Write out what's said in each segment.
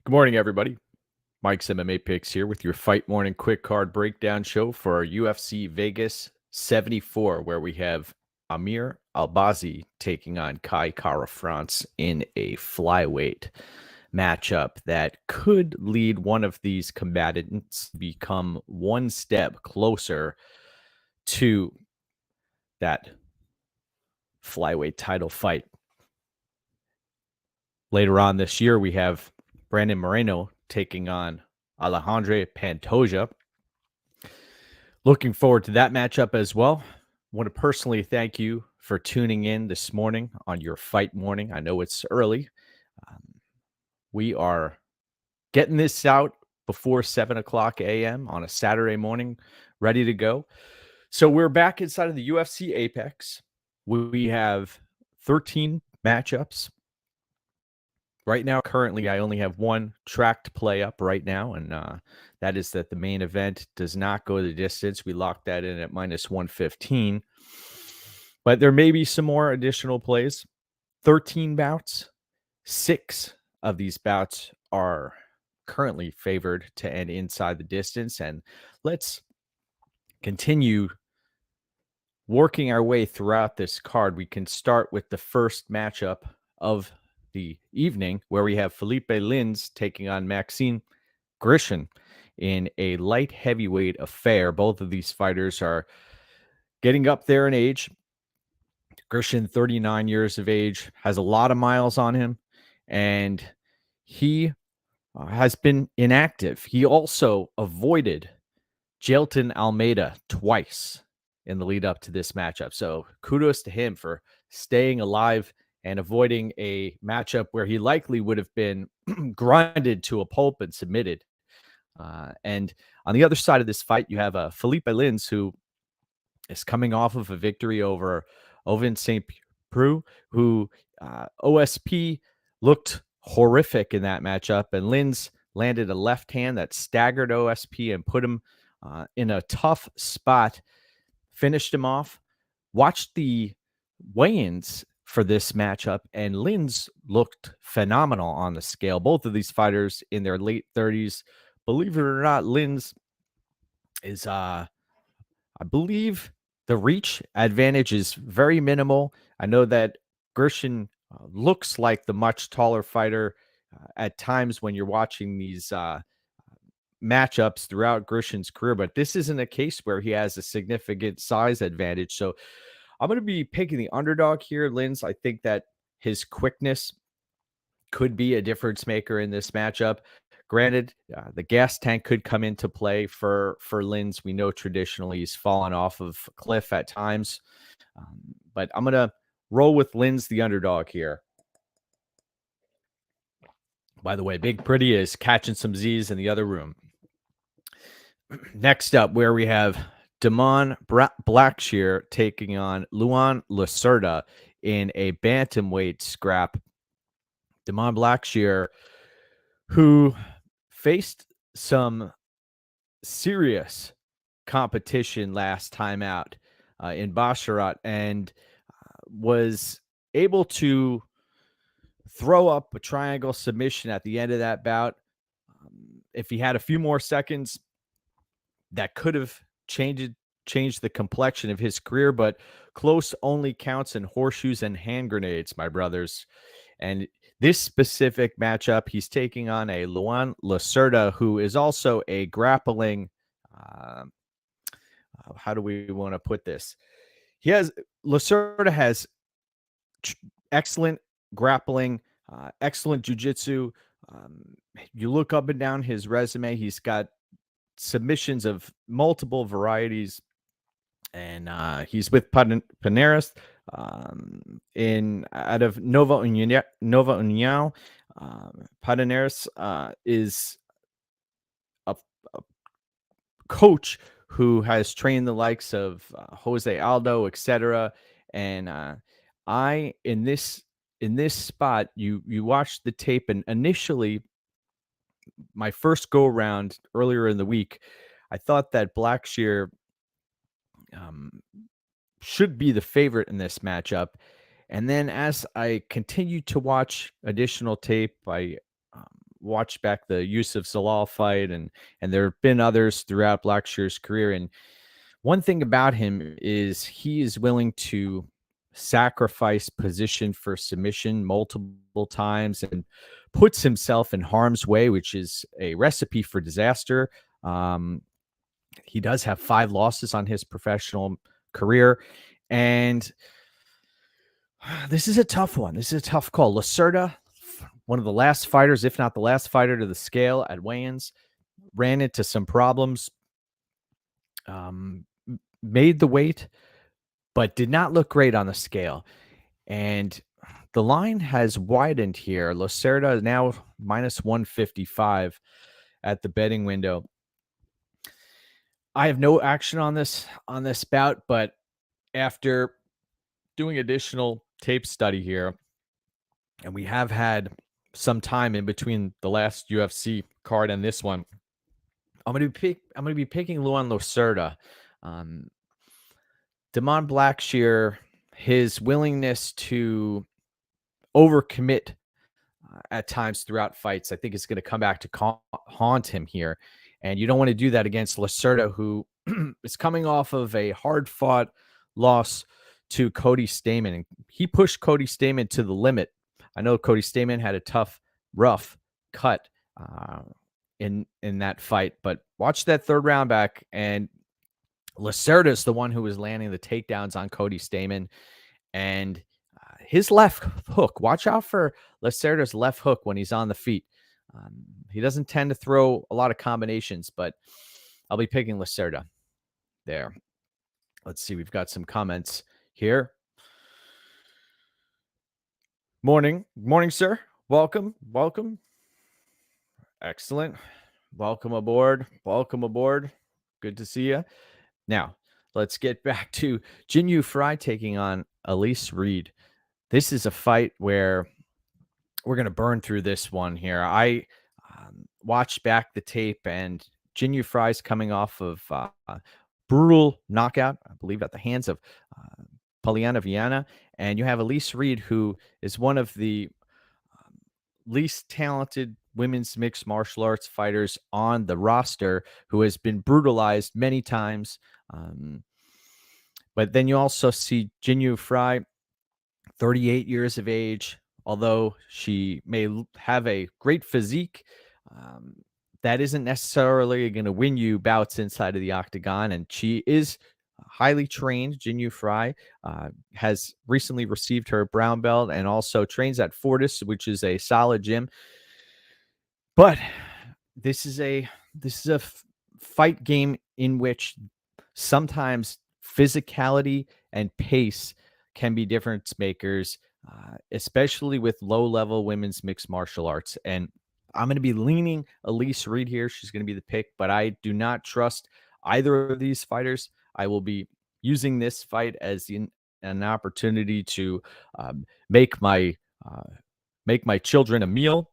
Good morning, everybody. Mike's MMA Picks here with your Fight Morning Quick Card Breakdown show for our UFC Vegas 74, where we have Amir Albazi taking on Kai Kara France in a flyweight matchup that could lead one of these combatants to become one step closer to that flyweight title fight. Later on this year, we have Brandon Moreno taking on Alejandro Pantoja. Looking forward to that matchup as well. Want to personally thank you for tuning in this morning on your fight morning. I know it's early. We are getting this out before 7 o'clock a.m. on a Saturday morning, ready to go. So we're back inside of the UFC Apex. We have 13 matchups. Right now, currently, I only have one tracked play up right now, and that is that the main event does not go the distance. We locked that in at minus 115. But there may be some more additional plays. 13 bouts. 6 of these bouts are currently favored to end inside the distance. And let's continue working our way throughout this card. We can start with the first matchup of the evening, where we have Felipe Lins taking on Maxime Grishin in a light heavyweight affair. Both of these fighters are getting up there in age. Grishin, 39 years of age, has a lot of miles on him, and he has been inactive. He also avoided Jailton Almeida twice in the lead up to this matchup. So kudos to him for staying alive and avoiding a matchup where he likely would have been grinded to a pulp and submitted. And on the other side of this fight, you have Felipe Lins, who is coming off of a victory over Ovince St. Preux, who OSP looked horrific in that matchup. And Lins landed a left hand that staggered OSP and put him in a tough spot, finished him off. Watched the weigh-ins for this matchup, and Lins looked phenomenal on the scale. Both of these fighters in their late 30s. Believe it or not, Lins is, I believe the reach advantage is very minimal. I know that Grishin looks like the much taller fighter at times when you're watching these matchups throughout Grishin's career, but this isn't a case where he has a significant size advantage. So I'm going to be picking the underdog here, Lins. I think that his quickness could be a difference maker in this matchup. Granted, the gas tank could come into play for Lins. We know traditionally he's fallen off of a cliff at times, but I'm going to roll with Lins, the underdog here. By the way, Big Pretty is catching some Z's in the other room. Next up, where we have Damon Blackshear taking on Luan Lacerda in a bantamweight scrap. Damon Blackshear, who faced some serious competition last time out in Basharat and was able to throw up a triangle submission at the end of that bout. If he had a few more seconds, that could have changed the complexion of his career, but close only counts in horseshoes and hand grenades, my brothers. And this specific matchup, he's taking on a Luan Lacerda, who is also a grappling, how do we want to put this? Lacerda has excellent grappling, excellent jiu-jitsu. You look up and down his resume, he's got submissions of multiple varieties, and he's with Paneras out of Nova União. Paneras is a coach who has trained the likes of Jose Aldo, etc. And in this spot, you watch the tape, and initially, my first go around earlier in the week, I thought that Blackshear should be the favorite in this matchup. And then as I continued to watch additional tape, I watch back the Yusuf Zalal fight, and there have been others throughout Blackshear's career. And one thing about him is he is willing to sacrifice position for submission multiple times and puts himself in harm's way, which is a recipe for disaster. He does have 5 losses on his professional career, and this is a tough one. This is a tough call. Lacerda, one of the last fighters, if not the last fighter to the scale at weigh-ins, ran into some problems, made the weight, but did not look great on the scale. And the line has widened here. Lacerda is now minus 155 at the betting window. I have no action on this bout, but after doing additional tape study here, and we have had some time in between the last UFC card and this one, I'm going to be picking Luan Lacerda. Damon Blackshear, his willingness to overcommit at times throughout fights, I think is going to come back to haunt him here. And you don't want to do that against Lacerda, who is coming off of a hard-fought loss to Cody Stamann. And he pushed Cody Stamann to the limit. I know Cody Stamann had a tough, rough cut in that fight, but watch that third round back, and Lacerda is the one who was landing the takedowns on Cody Stamann. And his left hook, watch out for Lacerda's left hook when he's on the feet. He doesn't tend to throw a lot of combinations, but I'll be picking Lacerda there. Let's see. We've got some comments here. Morning, sir. Welcome. Excellent. Welcome aboard. Good to see you. Now, let's get back to Jinyu Fry taking on Elise Reed. This is a fight where we're going to burn through this one here. I watched back the tape, and Jinyu Fry's coming off of brutal knockout, I believe, at the hands of Poliana Viana. And you have Elise Reed, who is one of the least talented women's mixed martial arts fighters on the roster, who has been brutalized many times. But then you also see Jinyu Fry, 38 years of age, although she may have a great physique, that isn't necessarily going to win you bouts inside of the octagon. And she is highly trained. Jinyu Fry has recently received her brown belt and also trains at Fortis, which is a solid gym. But this is a fight game in which sometimes physicality and pace can be difference makers, especially with low-level women's mixed martial arts. And I'm going to be leaning Elise Reed here. She's going to be the pick, but I do not trust either of these fighters. I will be using this fight as an opportunity to make my children a meal,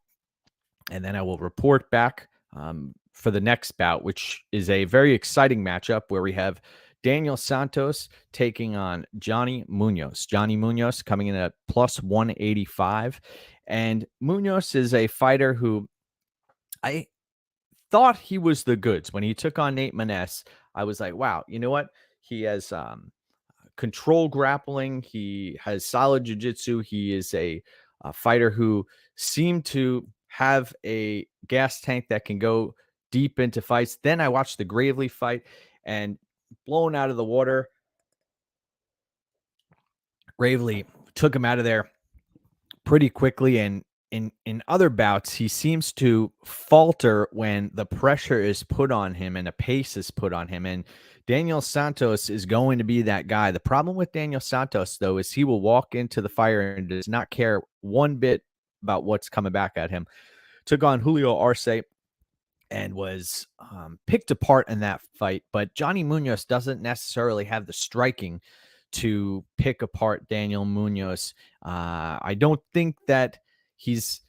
and then I will report back for the next bout, which is a very exciting matchup where we have Daniel Santos taking on Johnny Munoz. Johnny Munoz coming in at plus 185. And Munoz is a fighter who I thought he was the goods. When he took on Nate Maness, I was like, wow, you know what? He has control grappling. He has solid jiu-jitsu. He is a fighter who seemed to have a gas tank that can go deep into fights. Then I watched the Gravely fight, and blown out of the water, Gravely took him out of there pretty quickly. And in other bouts, he seems to falter when the pressure is put on him and a pace is put on him. And Daniel Santos is going to be that guy. The problem with Daniel Santos, though, is he will walk into the fire and does not care one bit about what's coming back at him. Took on Julio Arce and was picked apart in that fight. But Johnny Munoz doesn't necessarily have the striking to pick apart Daniel Munoz. I don't think that he's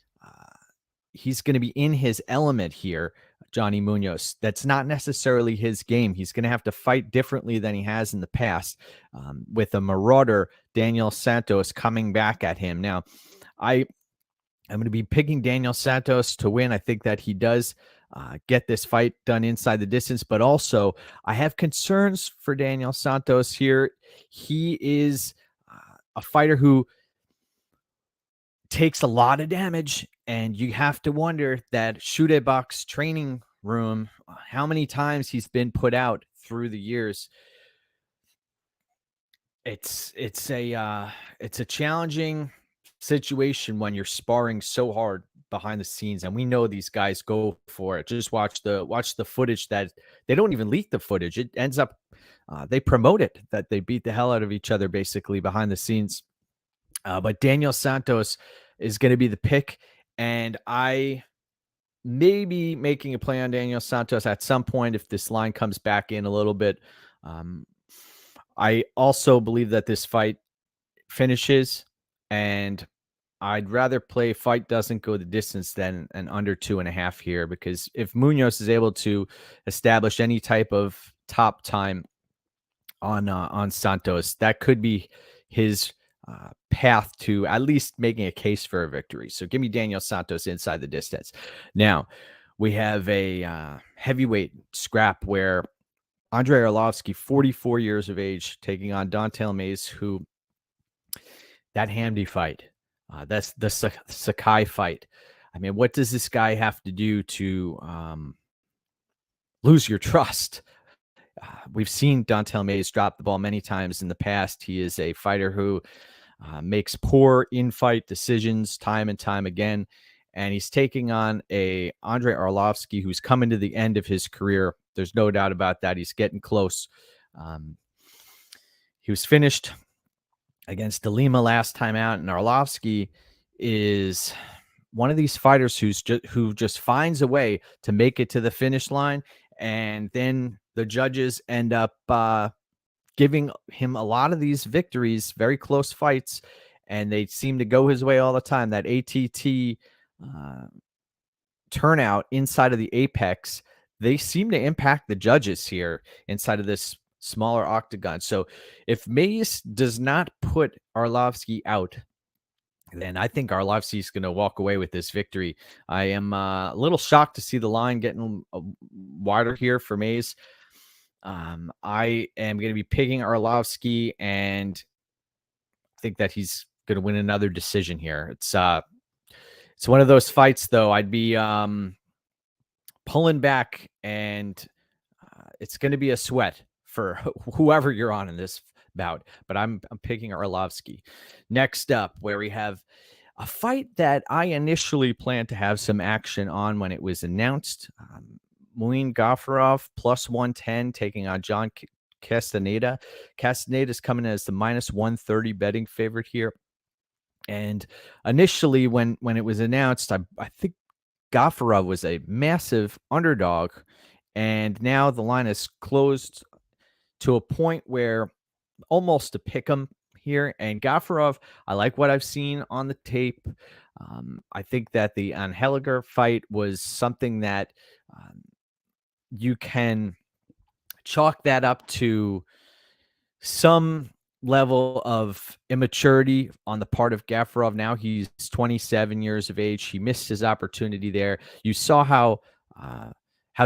going to be in his element here, Johnny Munoz. That's not necessarily his game. He's going to have to fight differently than he has in the past, with a marauder Daniel Santos coming back at him. Now, I I'm going to be picking Daniel Santos to win. I think that he does get this fight done inside the distance, but also I have concerns for Daniel Santos here. He is a fighter who takes a lot of damage, and you have to wonder that Shoot Box training room, how many times he's been put out through the years. It's a challenging situation when you're sparring so hard behind the scenes, and we know these guys go for it. Just watch the footage that they don't even leak the footage. It ends up they promote it that they beat the hell out of each other basically behind the scenes. But Daniel Santos is going to be the pick, and I may be making a play on Daniel Santos at some point if this line comes back in a little bit. Um, I also believe that this fight finishes, and I'd rather play fight doesn't go the distance than an under 2.5 here, because if Munoz is able to establish any type of top time on Santos, that could be his path to at least making a case for a victory. So give me Daniel Santos inside the distance. Now we have a heavyweight scrap where Andrei Arlovsky, 44 years of age, taking on Don'Tale Mayes, who that Hamdy fight, that's the Sakai fight. I mean, what does this guy have to do to lose your trust? We've seen Don'Tale Mayes drop the ball many times in the past. He is a fighter who makes poor in-fight decisions time and time again. And he's taking on a Andrei Arlovsky who's coming to the end of his career. There's no doubt about that. He's getting close. He was finished against De Lima last time out, and Arlovsky is one of these fighters who just finds a way to make it to the finish line, and then the judges end up giving him a lot of these victories, very close fights, and they seem to go his way all the time. That ATT turnout inside of the Apex, they seem to impact the judges here inside of this smaller octagon. So if Mayes does not put Arlovsky out, then I think Arlovsky is going to walk away with this victory. I am a little shocked to see the line getting wider here for Mayes. I am going to be picking Arlovsky, and I think that he's going to win another decision here. It's one of those fights, though. I'd be pulling back, and it's going to be a sweat for whoever you're on in this bout. But I'm picking Arlovsky. Next up, where we have a fight that I initially planned to have some action on when it was announced. Muin Gafurov plus 110 taking on John Castaneda. Castaneda is coming as the minus 130 betting favorite here. And initially, when it was announced, I think Gafurov was a massive underdog, and now the line is closed to a point where almost to pick him here. And Gafurov, I like what I've seen on the tape. I think that the Anheliger fight was something that you can chalk that up to some level of immaturity on the part of Gafurov. Now he's 27 years of age. He missed his opportunity there. You saw how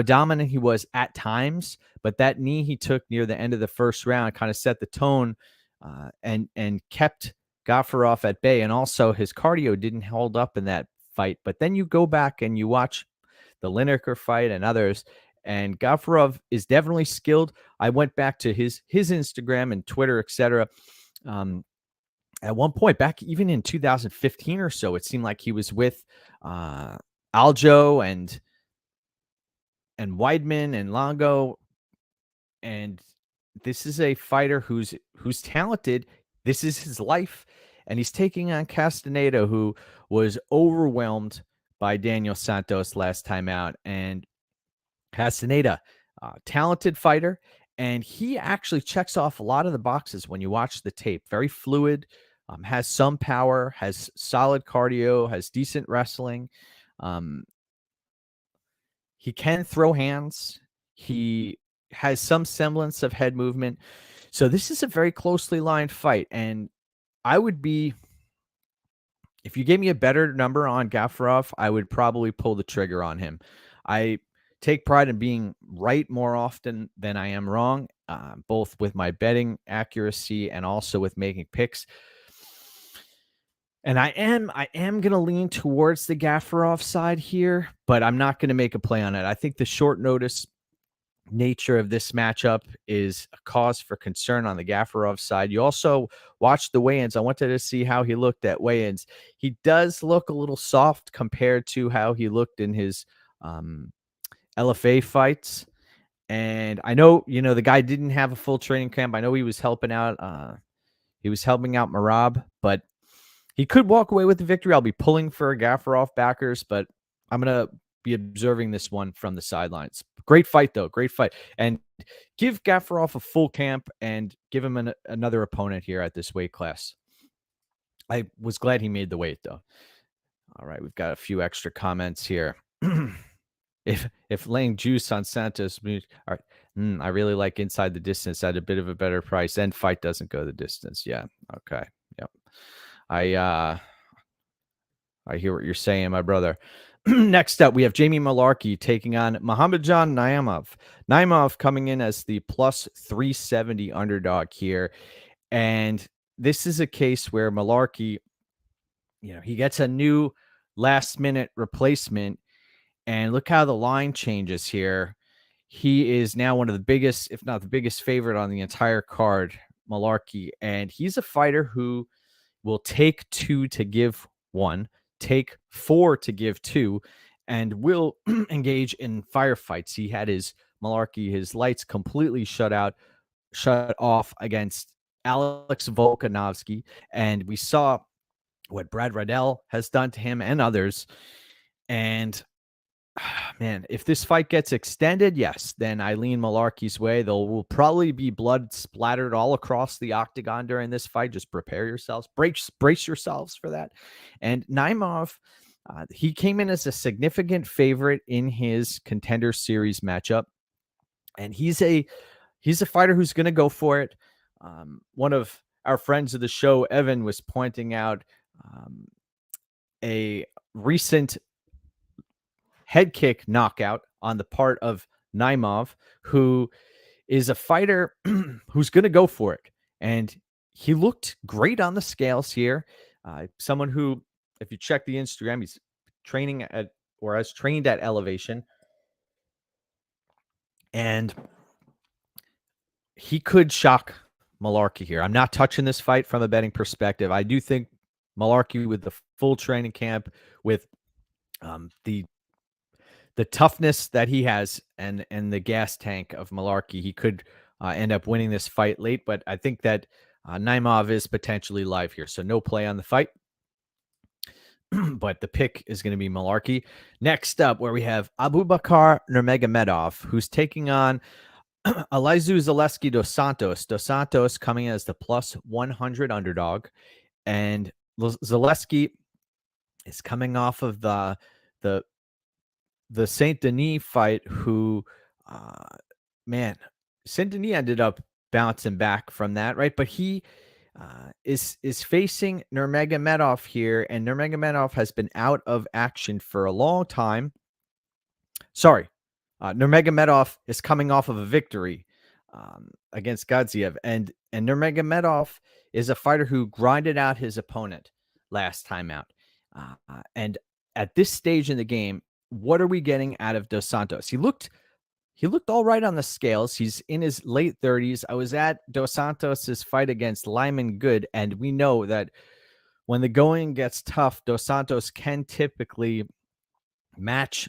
dominant he was at times, but that knee he took near the end of the first round kind of set the tone and kept Gafurov at bay. And also his cardio didn't hold up in that fight. But then you go back and you watch the Lineker fight and others, and Gafurov is definitely skilled. I went back to his Instagram and Twitter, etc. At one point back, even in 2015 or so, it seemed like he was with Aljo and Weidman and Longo. And this is a fighter who's talented. This is his life. And he's taking on Castaneda, who was overwhelmed by Daniel Santos last time out. And Castaneda, talented fighter, and he actually checks off a lot of the boxes when you watch the tape. Very fluid, has some power, has solid cardio, has decent wrestling. He can throw hands. He has some semblance of head movement. So this is a very closely lined fight, and I would be if you gave me a better number on Gafarov, I would probably pull the trigger on him. I take pride in being right more often than I am wrong, both with my betting accuracy and also with making picks. And I am going to lean towards the Gafarov side here, but I'm not going to make a play on it. I think the short notice nature of this matchup is a cause for concern on the Gafarov side. You also watched the weigh-ins. I wanted to see how he looked at weigh-ins. He does look a little soft compared to how he looked in his LFA fights. And I know, the guy didn't have a full training camp. I know he was helping out. He was helping out Marab, but he could walk away with the victory. I'll be pulling for Gafarov backers, but I'm going to be observing this one from the sidelines. Great fight, though. Great fight. And give Gafarov a full camp and give him another opponent here at this weight class. I was glad he made the weight, though. All right, we've got a few extra comments here. If laying juice on Santos, all right, I really like inside the distance at a bit of a better price, and fight doesn't go the distance. Yeah, okay, yep. I hear what you're saying, my brother. Next up, we have Jamie Malarkey taking on Muhammadjan Naimov. Naimov coming in as the plus 370 underdog here. And this is a case where Malarkey, he gets a new last-minute replacement. And look how the line changes here. He is now one of the biggest, if not the biggest favorite on the entire card, Malarkey. And he's a fighter who will take 2 to give 1, take 4 to give 2, and will engage in firefights. He had his lights completely shut off against Alex Volkanovski. And we saw what Brad Riddell has done to him and others. And man, if this fight gets extended, yes, then I lean Malarkey's way. There will probably be blood splattered all across the octagon during this fight. Just prepare yourselves, brace yourselves for that. And Naimov, he came in as a significant favorite in his Contender Series matchup, and he's a fighter who's going to go for it. One of our friends of the show, Evan, was pointing out a recent head kick knockout on the part of Naimov, who is a fighter who's going to go for it. And he looked great on the scales here. Someone who, if you check the Instagram, he's training at, or has trained at elevation. And he could shock Malarkey here. I'm not touching this fight from a betting perspective. I do think Malarkey, with the full training camp, with the toughness that he has and the gas tank of Malarkey, he could end up winning this fight late. But I think that Naimov is potentially live here. So no play on the fight. But the pick is going to be Malarkey. Next up, where we have Abubakar Nurmagomedov, who's taking on Albazi Zaleski dos Santos. Dos Santos coming as the plus 100 underdog. And Zaleski is coming off of the Saint Denis fight, who, Saint Denis ended up bouncing back from that, right? But he is facing Nurmagomedov here, and Nurmagomedov has been out of action for a long time. Sorry, Nurmagomedov is coming off of a victory against Gadziev, and Nurmagomedov is a fighter who grinded out his opponent last time out. And at this stage in the game, what are we getting out of Dos Santos? He looked all right on the scales. He's in his late 30s. I was at Dos Santos's fight against Lyman Good, and we know that when the going gets tough, Dos Santos can typically match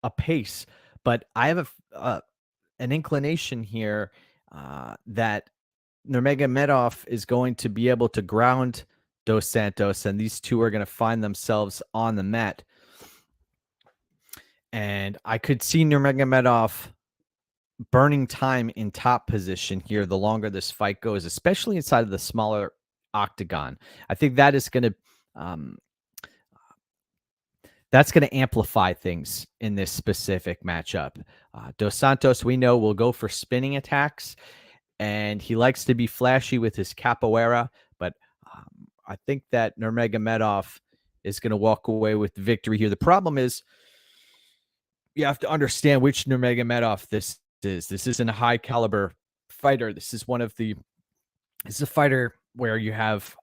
a pace. But I have an inclination here that Nurmagomedov is going to be able to ground Dos Santos, and these two are going to find themselves on the mat. And I could see Nurmagomedov burning time in top position here the longer this fight goes, especially inside of the smaller octagon. I think that is going to amplify things in this specific matchup. Dos Santos, we know, will go for spinning attacks, and he likes to be flashy with his capoeira, but I think that Nurmagomedov is going to walk away with the victory here. The problem is you have to understand which Nurmagomedov this is. This isn't a high caliber fighter. This is a fighter where you have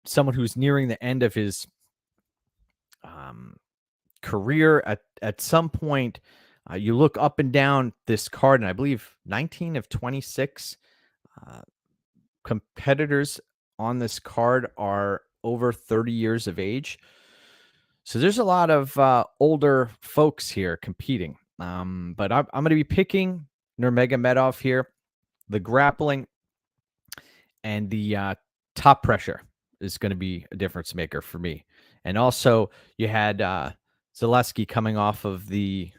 someone who's nearing the end of his career. At some point, you look up and down this card, and I believe 19 of 26 competitors on this card are over 30 years of age. So there's a lot of older folks here competing. But I'm going to be picking Nurmagomedov here. The grappling and the top pressure is going to be a difference maker for me. And also, you had Zaleski coming off of the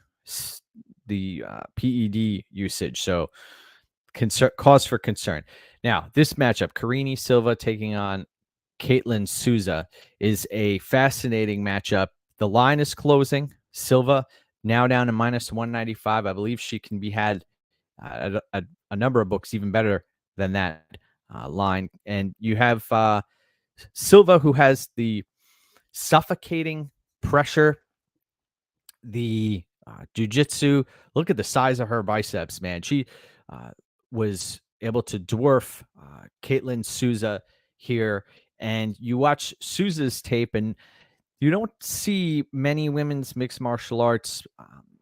PED usage, so cause for concern. Now, this matchup, Carini Silva taking on Caitlin Souza, is a fascinating matchup. The line is closing. Silva now down to minus 195. I believe she can be had at a number of books even better than that line. And you have Silva, who has the suffocating pressure, the jiu-jitsu. Look at the size of her biceps, man. She was able to dwarf Caitlin Souza here. And you watch Souza's tape, and you don't see many women's mixed martial arts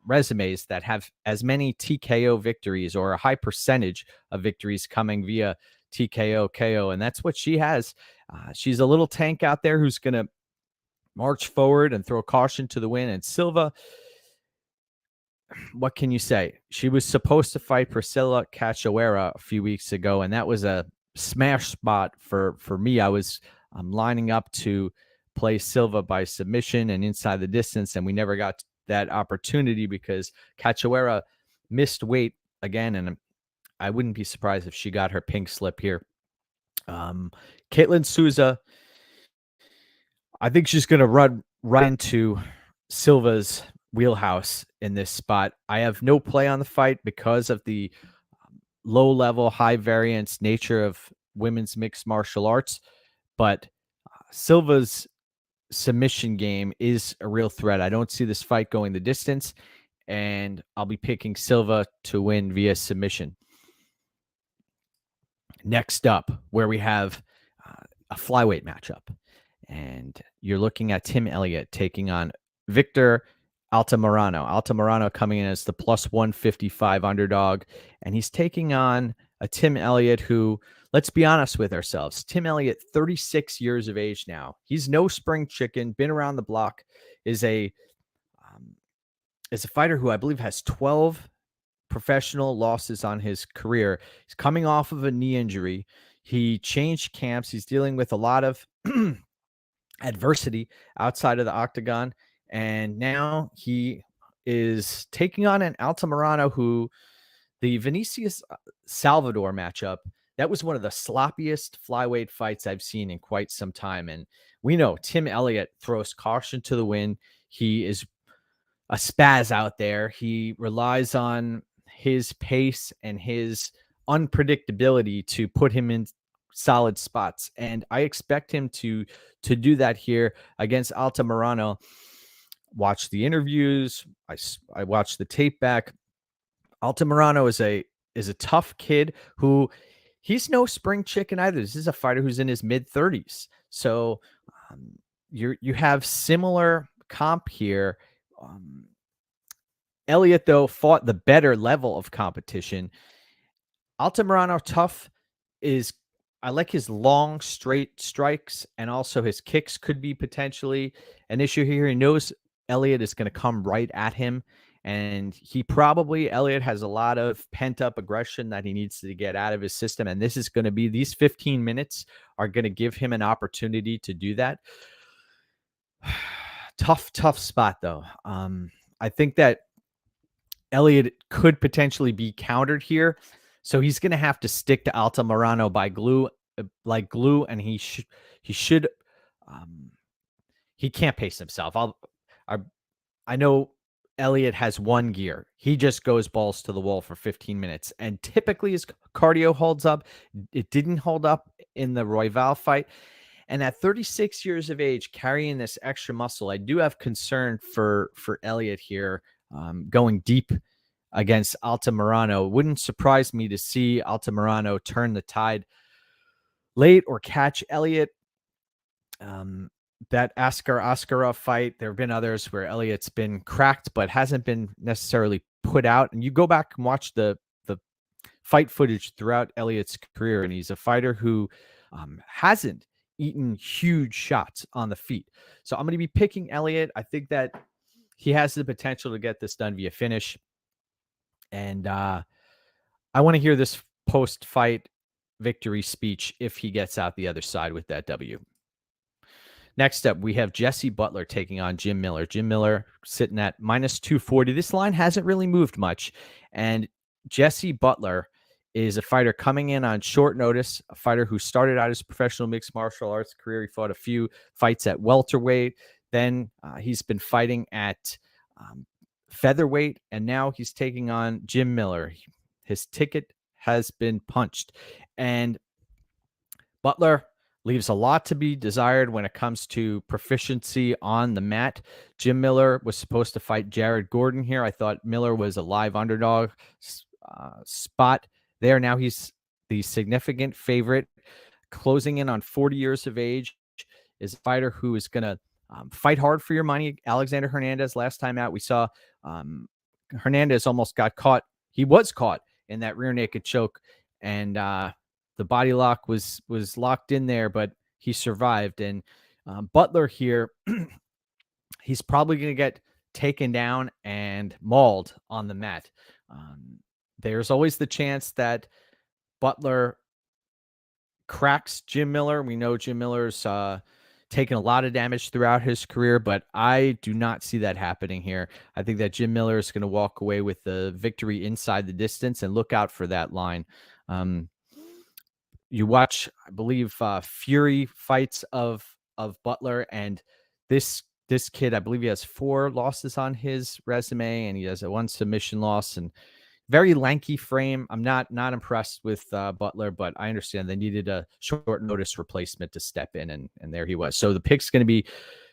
resumes that have as many TKO victories or a high percentage of victories coming via TKO, KO. And that's what she has. She's a little tank out there who's going to march forward and throw caution to the wind. And Silva, what can you say? She was supposed to fight Priscilla Cachoeira a few weeks ago, and that was a smash spot for me. I was lining up to play Silva by submission and inside the distance, and we never got that opportunity because Cachoeira missed weight again, and I wouldn't be surprised if she got her pink slip here. Caitlin Souza, I think she's going to run right into Silva's wheelhouse in this spot. I have no play on the fight because of the low level, high variance nature of women's mixed martial arts, but Silva's submission game is a real threat. I don't see this fight going the distance, and I'll be picking Silva to win via submission. Next up, where we have a flyweight matchup, and you're looking at Tim Elliott taking on Victor Altamirano. Altamirano coming in as the plus 155 underdog, and he's taking on a Tim Elliott who, let's be honest with ourselves, Tim Elliott, 36 years of age now. He's no spring chicken, been around the block, is a fighter who I believe has 12 professional losses on his career. He's coming off of a knee injury. He changed camps. He's dealing with a lot of adversity outside of the octagon. And now he is taking on an Altamirano who, the Vinicius Salvador matchup, that was one of the sloppiest flyweight fights I've seen in quite some time. And we know Tim Elliott throws caution to the wind. He is a spaz out there. He relies on his pace and his unpredictability to put him in solid spots. And I expect him to do that here against Altamirano. Watch the interviews. I watched the tape back. Altamirano is a tough kid who, he's no spring chicken either. This is a fighter who's in his mid 30s. So you have similar comp here. Elliott, though, fought the better level of competition. Altamirano, tough is, I like his long, straight strikes, and also his kicks could be potentially an issue here. He knows Elliott is going to come right at him, and Elliott has a lot of pent-up aggression that he needs to get out of his system, and this is going to be, these 15 minutes are going to give him an opportunity to do that. Tough spot, though. I think that Elliott could potentially be countered here, so he's going to have to stick to Altamirano like glue, and he should. He can't pace himself. I know Elliott has one gear. He just goes balls to the wall for 15 minutes, and typically his cardio holds up. It didn't hold up in the Royval fight, And at 36 years of age, carrying this extra muscle, I do have concern for Elliott here, going deep against Altamirano. Wouldn't surprise me to see Altamirano turn the tide late or catch Elliott. That Askarov fight, there have been others where Elliott's been cracked but hasn't been necessarily put out. And you go back and watch the fight footage throughout Elliott's career, and he's a fighter who hasn't eaten huge shots on the feet. So I'm going to be picking Elliott. I think that he has the potential to get this done via finish. And I want to hear this post-fight victory speech if he gets out the other side with that W. Next up, we have Jesse Butler taking on Jim Miller. Jim Miller sitting at minus 240. This line hasn't really moved much. And Jesse Butler is a fighter coming in on short notice, a fighter who started out his professional mixed martial arts career. He fought a few fights at welterweight. Then he's been fighting at featherweight, and now he's taking on Jim Miller. His ticket has been punched. And Butler leaves a lot to be desired when it comes to proficiency on the mat. Jim Miller was supposed to fight Jared Gordon here. I thought Miller was a live underdog spot there. Now he's the significant favorite, closing in on 40 years of age, is a fighter who is going to fight hard for your money. Alexander Hernandez, last time out, we saw Hernandez almost got caught. He was caught in that rear naked choke, and the body lock was locked in there, but he survived. And Butler here, he's probably going to get taken down and mauled on the mat. There's always the chance that Butler cracks Jim Miller. We know Jim Miller's taken a lot of damage throughout his career, but I do not see that happening here. I think that Jim Miller is going to walk away with the victory inside the distance, and look out for that line. You watch, I believe, Fury fights of Butler, and this kid, I believe he has 4 losses on his resume, and he has a 1 submission loss, and very lanky frame. I'm not impressed with Butler, but I understand they needed a short notice replacement to step in, and there he was. So the pick's going to be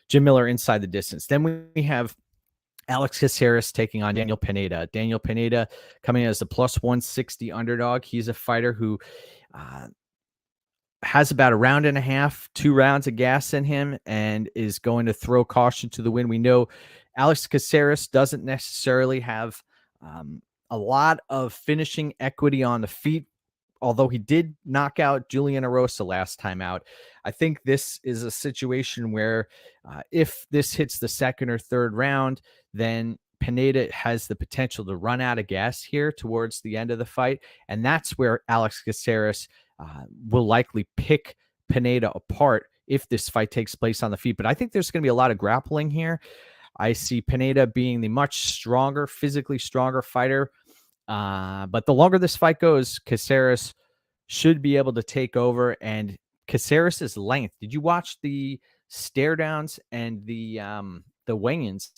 Jim Miller inside the distance. Then we have Alex Caceres taking on Daniel Pineda. Daniel Pineda coming as a plus 160 underdog. He's a fighter who has about a round and a half, 2 rounds of gas in him, and is going to throw caution to the wind. We know Alex Caceres doesn't necessarily have a lot of finishing equity on the feet, although he did knock out Julian Erosa last time out. I think this is a situation where if this hits the 2nd or 3rd round, then Pineda has the potential to run out of gas here towards the end of the fight. And that's where Alex Caceres will likely pick Pineda apart if this fight takes place on the feet. But I think there's going to be a lot of grappling here. I see Pineda being the much stronger, physically stronger fighter. But the longer this fight goes, Caceres should be able to take over. And Caceres' length, did you watch the stare downs and the weigh-ins?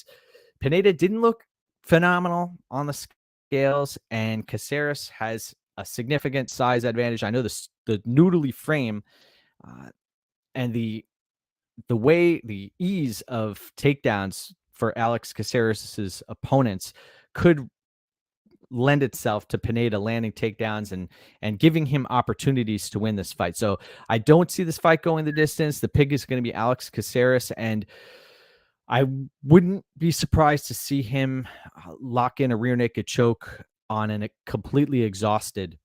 Pineda didn't look phenomenal on the scales, and Caceres has a significant size advantage. I know the noodly frame and the ease of takedowns for Alex Caceres' opponents could lend itself to Pineda landing takedowns and giving him opportunities to win this fight. So I don't see this fight going the distance. The pick is going to be Alex Caceres, and I wouldn't be surprised to see him lock in a rear naked choke on a completely exhausted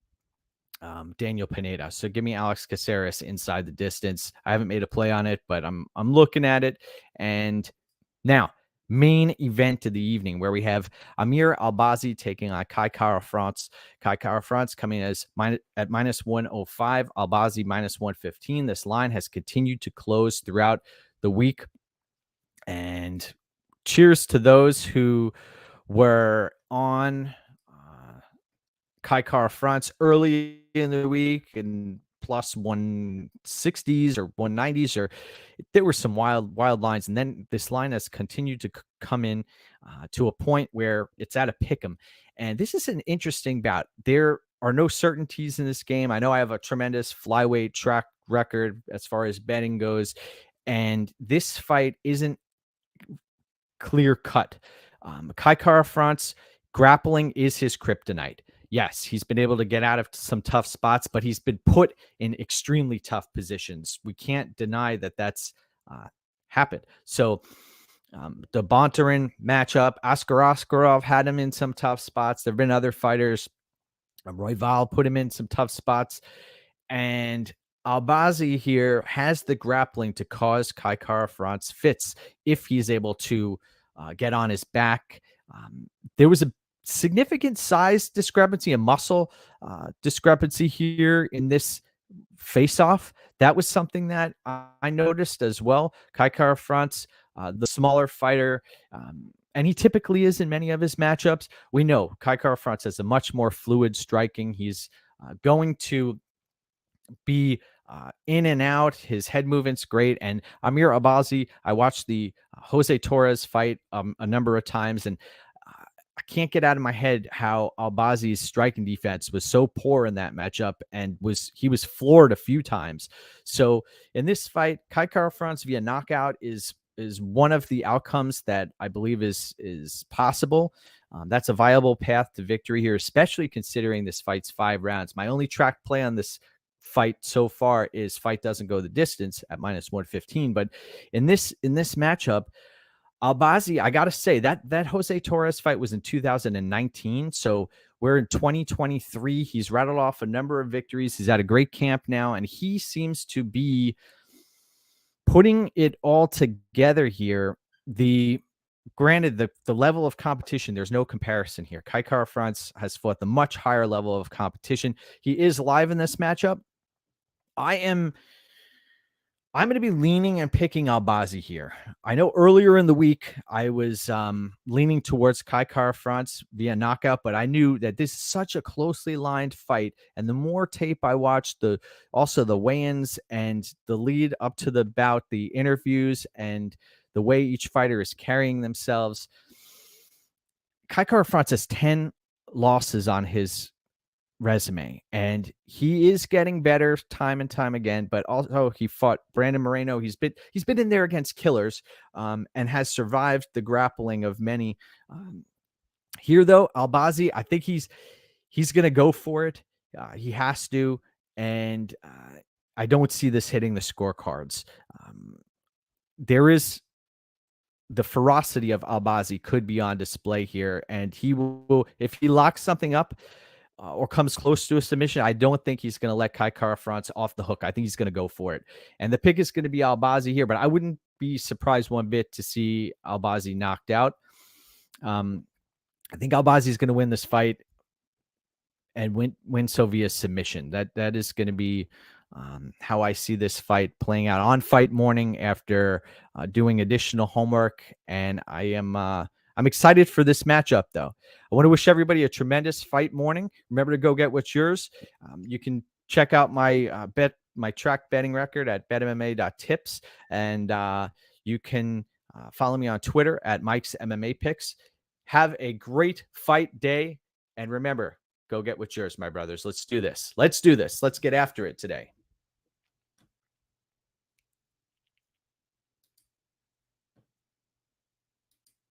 Daniel Pineda. So give me Alex Caceres inside the distance. I haven't made a play on it, but I'm looking at it. And now, main event of the evening, where we have Amir Albazi taking on Kai Kara-France. Kai Kara-France coming at minus 105, Albazi minus 115. This line has continued to close throughout the week. And cheers to those who were on Kai Kara-France early in the week and plus 160s or 190s, or there were some wild lines. And then this line has continued to come in to a point where it's at a pick'em. And this is an interesting bout. There are no certainties in this game. I know I have a tremendous flyweight track record as far as betting goes. And this fight isn't clear cut. Kai Kara-France, grappling is his kryptonite. Yes, he's been able to get out of some tough spots, but he's been put in extremely tough positions. We can't deny that that's happened. So the Bontarin matchup, Askarov had him in some tough spots. There have been other fighters. Royval put him in some tough spots. And Albazi here has the grappling to cause Kai Kara-France fits if he's able to get on his back. There was a significant size discrepancy, a muscle discrepancy here in this face-off. That was something that I noticed as well. Kai Kara-France, the smaller fighter, and he typically is in many of his matchups. We know Kai Kara-France has a much more fluid striking. He's going to be in and out. His head movement's great. And Amir Albazi, I watched the Jose Torres fight a number of times, and I can't get out of my head how Albazi's striking defense was so poor in that matchup, and he was floored a few times. So in this fight, Kai Kara-France via knockout is one of the outcomes that I believe is possible. That's a viable path to victory here, especially considering this fight's 5 rounds. My only track play on this fight so far is fight doesn't go the distance at -115. But in this matchup, Albazi, I got to say that Jose Torres fight was in 2019. So we're in 2023. He's rattled off a number of victories. He's at a great camp now, and he seems to be putting it all together here. Granted, the level of competition, there's no comparison here. Kai Kara-France has fought the much higher level of competition. He is live in this matchup. I'm going to be leaning and picking Albazi here. I know earlier in the week I was leaning towards Kai Kara-France via knockout, but I knew that this is such a closely lined fight. And the more tape I watched, also the weigh-ins and the lead up to the bout, the interviews, and the way each fighter is carrying themselves, Kai Kara-France has 10 losses on his resume, and he is getting better time and time again. But also he fought Brandon Moreno. He's been in there against killers, and has survived the grappling of many. Here though, Albazi, I think he's going to go for it. He has to, and I don't see this hitting the scorecards. There is the ferocity of Albazi could be on display here, and he will, if he locks something up or comes close to a submission, I don't think he's going to let Kai Kara-France off the hook. I think he's going to go for it. And the pick is going to be Albazi here, but I wouldn't be surprised one bit to see Albazi knocked out. I think Albazi is going to win this fight and win so via submission. That is going to be how I see this fight playing out on fight morning after doing additional homework. And I'm excited for this matchup, though. I want to wish everybody a tremendous fight morning. Remember to go get what's yours. You can check out my track betting record at betmma.tips, and you can follow me on Twitter at MikesMMAPicks. Have a great fight day, and remember, go get what's yours, my brothers. Let's do this. Let's get after it today.